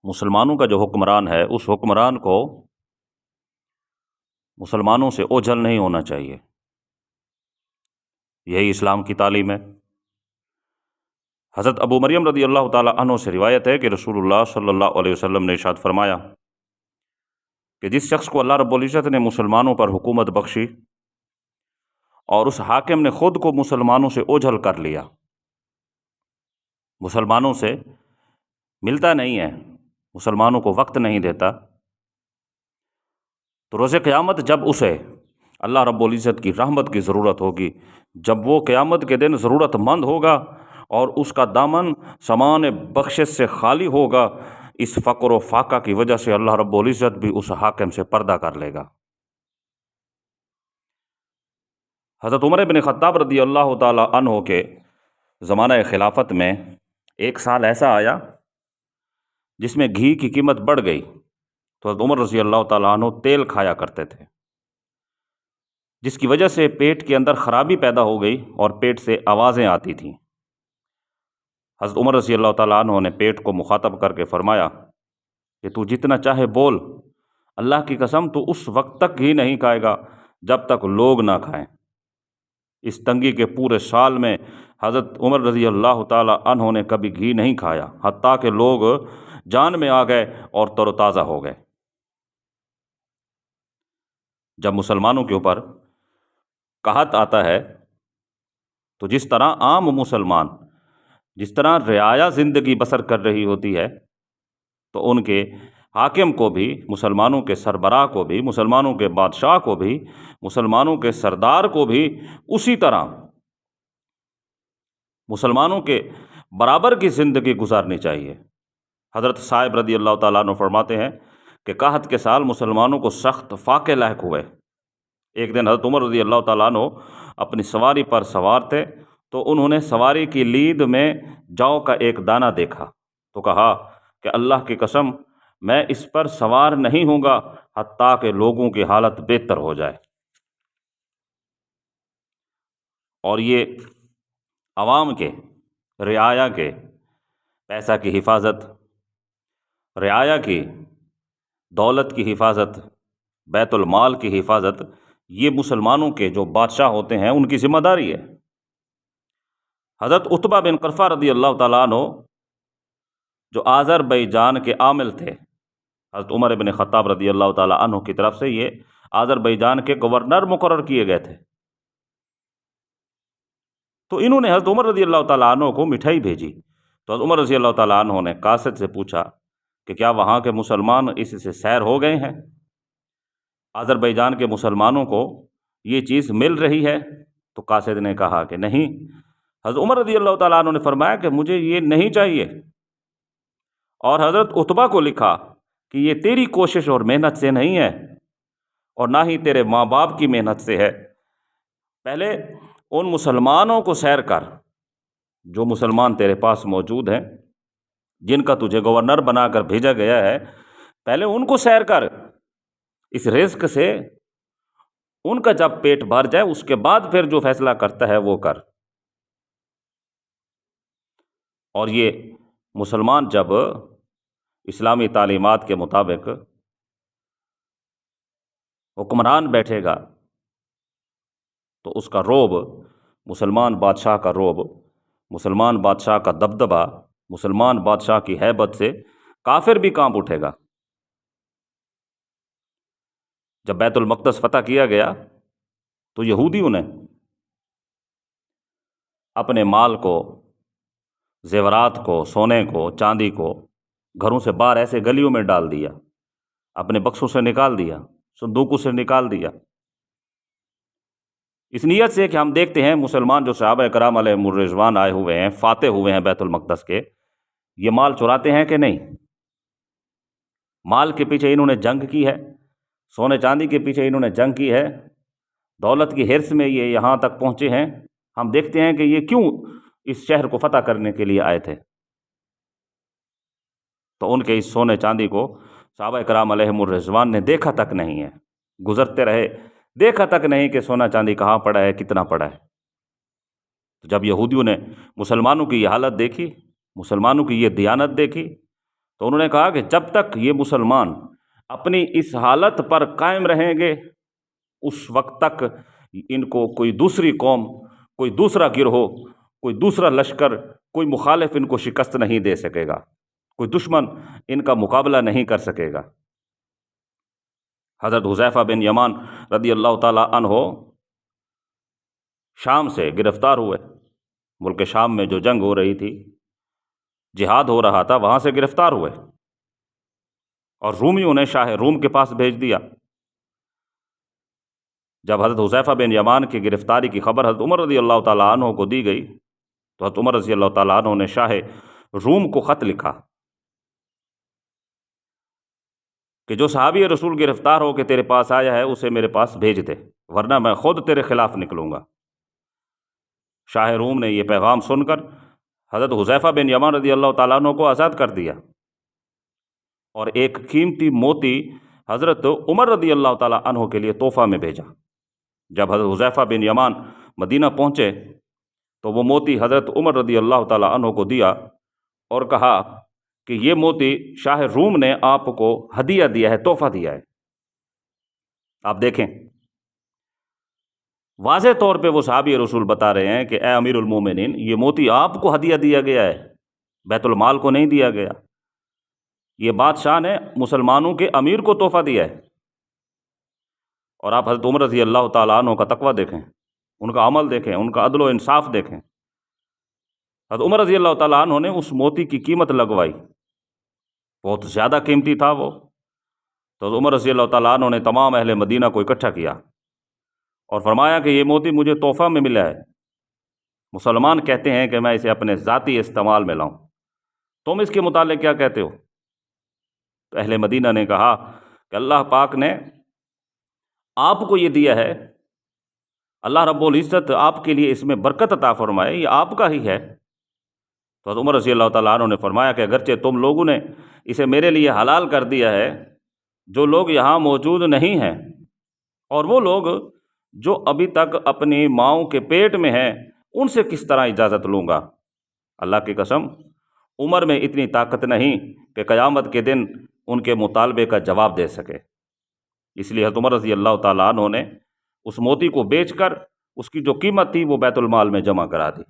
مسلمانوں کا جو حکمران ہے اس حکمران کو مسلمانوں سے اوجھل نہیں ہونا چاہیے. یہی اسلام کی تعلیم ہے. حضرت ابو مریم رضی اللہ تعالی عنہ سے روایت ہے کہ رسول اللہ صلی اللہ علیہ وسلم نے ارشاد فرمایا کہ جس شخص کو اللہ رب العزت نے مسلمانوں پر حکومت بخشی اور اس حاکم نے خود کو مسلمانوں سے اوجھل کر لیا، مسلمانوں سے ملتا نہیں ہے، مسلمانوں کو وقت نہیں دیتا، تو روز قیامت جب اسے اللہ رب العزت کی رحمت کی ضرورت ہوگی، جب وہ قیامت کے دن ضرورت مند ہوگا اور اس کا دامن سامان بخشش سے خالی ہوگا، اس فقر و فاقہ کی وجہ سے اللہ رب العزت بھی اس حاکم سے پردہ کر لے گا. حضرت عمر بن خطاب رضی اللہ تعالی عنہ کے زمانہ خلافت میں ایک سال ایسا آیا جس میں گھی کی قیمت بڑھ گئی، تو حضرت عمر رضی اللہ تعالیٰ عنہ تیل کھایا کرتے تھے، جس کی وجہ سے پیٹ کے اندر خرابی پیدا ہو گئی اور پیٹ سے آوازیں آتی تھیں. حضرت عمر رضی اللہ تعالیٰ عنہ نے پیٹ کو مخاطب کر کے فرمایا کہ تو جتنا چاہے بول، اللہ کی قسم تو اس وقت تک گھی نہیں کھائے گا جب تک لوگ نہ کھائیں. اس تنگی کے پورے سال میں حضرت عمر رضی اللہ تعالیٰ عنہ نے کبھی گھی نہیں کھایا، حتیٰ کہ لوگ جان میں آ گئے اور تر و تازہ ہو گئے. جب مسلمانوں کے اوپر قحط آتا ہے تو جس طرح عام مسلمان جس طرح رعایا زندگی بسر کر رہی ہوتی ہے، تو ان کے حاکم کو بھی، مسلمانوں کے سربراہ کو بھی، مسلمانوں کے بادشاہ کو بھی، مسلمانوں کے سردار کو بھی اسی طرح مسلمانوں کے برابر کی زندگی گزارنی چاہیے. حضرت صاحب رضی اللہ تعالیٰ عنہ فرماتے ہیں کہ قحط کے سال مسلمانوں کو سخت فاقے لاحق ہوئے. ایک دن حضرت عمر رضی اللہ تعالیٰ عنہ اپنی سواری پر سوار تھے، تو انہوں نے سواری کی لید میں جو کا ایک دانہ دیکھا تو کہا کہ اللہ کی قسم میں اس پر سوار نہیں ہوں گا حتیٰ کہ لوگوں کی حالت بہتر ہو جائے. اور یہ عوام کے، رعایا کے پیسہ کی حفاظت، رعایا کی دولت کی حفاظت، بیت المال کی حفاظت، یہ مسلمانوں کے جو بادشاہ ہوتے ہیں ان کی ذمہ داری ہے. حضرت عتبہ بن قرفہ رضی اللہ تعالیٰ عنہ جو آذربائیجان کے عامل تھے، حضرت عمر بن خطاب رضی اللہ تعالیٰ عنہ کی طرف سے یہ آذربائیجان کے گورنر مقرر کیے گئے تھے. تو انہوں نے حضرت عمر رضی اللہ تعالیٰ عنہ کو مٹھائی بھیجی، تو حضرت عمر رضی اللہ تعالیٰ عنہ نے قاصد سے پوچھا کہ کیا وہاں کے مسلمان اس سے سیر ہو گئے ہیں؟ آذربائیجان کے مسلمانوں کو یہ چیز مل رہی ہے؟ تو قاصد نے کہا کہ نہیں. حضرت عمر رضی اللہ تعالیٰ عنہ نے فرمایا کہ مجھے یہ نہیں چاہیے، اور حضرت عتبہ کو لکھا کہ یہ تیری کوشش اور محنت سے نہیں ہے اور نہ ہی تیرے ماں باپ کی محنت سے ہے. پہلے ان مسلمانوں کو سیر کر جو مسلمان تیرے پاس موجود ہیں، جن کا تجھے گورنر بنا کر بھیجا گیا ہے، پہلے ان کو سیر کر، اس رزق سے ان کا جب پیٹ بھر جائے اس کے بعد پھر جو فیصلہ کرتا ہے وہ کر. اور یہ مسلمان جب اسلامی تعلیمات کے مطابق حکمران بیٹھے گا تو اس کا روب، مسلمان بادشاہ کا روب، مسلمان بادشاہ کا دبدبہ، مسلمان بادشاہ کی ہیبت سے کافر بھی کانپ اٹھے گا. جب بیت المقدس فتح کیا گیا تو یہودیوں نے اپنے مال کو، زیورات کو، سونے کو، چاندی کو گھروں سے باہر ایسے گلیوں میں ڈال دیا، اپنے بکسوں سے نکال دیا، صندوقوں سے نکال دیا، اس نیت سے کہ ہم دیکھتے ہیں مسلمان جو صحابہ کرام علیہم الرضوان آئے ہوئے ہیں، فاتح ہوئے ہیں بیت المقدس کے، یہ مال چراتے ہیں کہ نہیں. مال کے پیچھے انہوں نے جنگ کی ہے، سونے چاندی کے پیچھے انہوں نے جنگ کی ہے، دولت کی حرص میں یہ یہاں تک پہنچے ہیں. ہم دیکھتے ہیں کہ یہ کیوں اس شہر کو فتح کرنے کے لیے آئے تھے. تو ان کے اس سونے چاندی کو صحابہ کرام علیہم الرضوان نے دیکھا تک نہیں ہے، گزرتے رہے، دیکھا تک نہیں کہ سونا چاندی کہاں پڑا ہے، کتنا پڑا ہے. تو جب یہودیوں نے مسلمانوں کی یہ حالت دیکھی، مسلمانوں کی یہ دیانت دیکھی، تو انہوں نے کہا کہ جب تک یہ مسلمان اپنی اس حالت پر قائم رہیں گے اس وقت تک ان کو کوئی دوسری قوم، کوئی دوسرا گروہ، کوئی دوسرا لشکر، کوئی مخالف ان کو شکست نہیں دے سکے گا، کوئی دشمن ان کا مقابلہ نہیں کر سکے گا۔ حضرت حذیفہ بن یمان رضی اللہ تعالی عنہ شام سے گرفتار ہوئے، ملک شام میں جو جنگ ہو رہی تھی، جہاد ہو رہا تھا، وہاں سے گرفتار ہوئے اور رومیوں نے شاہ روم کے پاس بھیج دیا۔ جب حضرت حذیفہ بن یمان کی گرفتاری کی خبر حضرت عمر رضی اللہ تعالیٰ عنہ کو دی گئی تو حضرت عمر رضی اللہ تعالیٰ عنہ نے شاہ روم کو خط لکھا کہ جو صحابی رسول گرفتار ہو کے تیرے پاس آیا ہے اسے میرے پاس بھیج دے، ورنہ میں خود تیرے خلاف نکلوں گا۔ شاہ روم نے یہ پیغام سن کر حضرت حذیفہ بن یمان رضی اللہ تعالیٰ عنہ کو آزاد کر دیا اور ایک قیمتی موتی حضرت عمر رضی اللہ تعالیٰ عنہ کے لیے تحفہ میں بھیجا۔ جب حضرت حذیفہ بن یمان مدینہ پہنچے تو وہ موتی حضرت عمر رضی اللہ تعالیٰ عنہ کو دیا اور کہا کہ یہ موتی شاہ روم نے آپ کو ہدیہ دیا ہے، تحفہ دیا ہے۔ آپ دیکھیں، واضح طور پہ وہ صحابی رسول بتا رہے ہیں کہ اے امیر المومنین، یہ موتی آپ کو ہدیہ دیا گیا ہے، بیت المال کو نہیں دیا گیا۔ یہ بادشاہ نے مسلمانوں کے امیر کو تحفہ دیا ہے۔ اور آپ حضرت عمر رضی اللہ تعالیٰ عنہ کا تقویٰ دیکھیں، ان کا عمل دیکھیں، ان کا عدل و انصاف دیکھیں۔ حضرت عمر رضی اللہ تعالیٰ عنہ نے اس موتی کی قیمت لگوائی، بہت زیادہ قیمتی تھا وہ۔ تو حضرت عمر رضی اللہ تعالیٰ عنہ نے تمام اہل مدینہ کو اکٹھا کیا اور فرمایا کہ یہ موتی مجھے تحفہ میں ملا ہے، مسلمان کہتے ہیں کہ میں اسے اپنے ذاتی استعمال میں لاؤں، تم اس کے متعلق کیا کہتے ہو؟ تو اہل مدینہ نے کہا کہ اللہ پاک نے آپ کو یہ دیا ہے، اللہ رب العزت آپ کے لیے اس میں برکت عطا فرمائے، یہ آپ کا ہی ہے۔ تو حضرت عمر رضی اللہ تعالیٰ عنہ نے فرمایا کہ اگرچہ تم لوگوں نے اسے میرے لیے حلال کر دیا ہے، جو لوگ یہاں موجود نہیں ہیں اور وہ لوگ جو ابھی تک اپنی ماؤں کے پیٹ میں ہیں، ان سے کس طرح اجازت لوں گا؟ اللہ کی قسم، عمر میں اتنی طاقت نہیں کہ قیامت کے دن ان کے مطالبے کا جواب دے سکے۔ اس لیے حضرت عمر رضی اللہ تعالیٰ عنہ نے اس موتی کو بیچ کر اس کی جو قیمت تھی وہ بیت المال میں جمع کرا دی۔